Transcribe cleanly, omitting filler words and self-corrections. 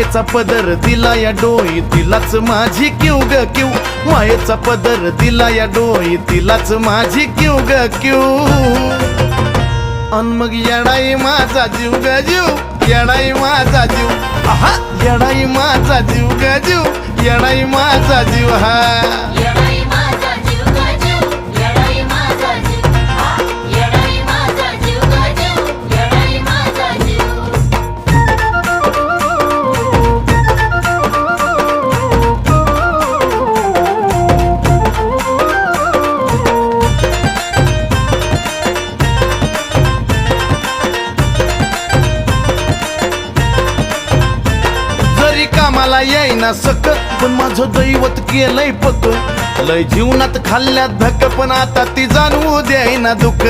मायेचा पदर दिला या डोई तिलाच माझी क्यू ग क्यू मायेचा पदर दिला या डोई तिलाच माझी क्यू ग क्यू अन मग येडाई माझा जीव ग जीव येडाई माझा जीव आहा येडाई माझा जीव ग जीव येडाई माझा जीव हा येडाई माझा जीव ग जीव येडाई माझा जीव हा येडाई माझा जीव ग जीव येडाई माझा जीव कामाला येईना सक पण माझं दैवत केलंय पक लय जीवनात खाल्ल्यात धक पण आता ती जाणवू द्यायना दुःख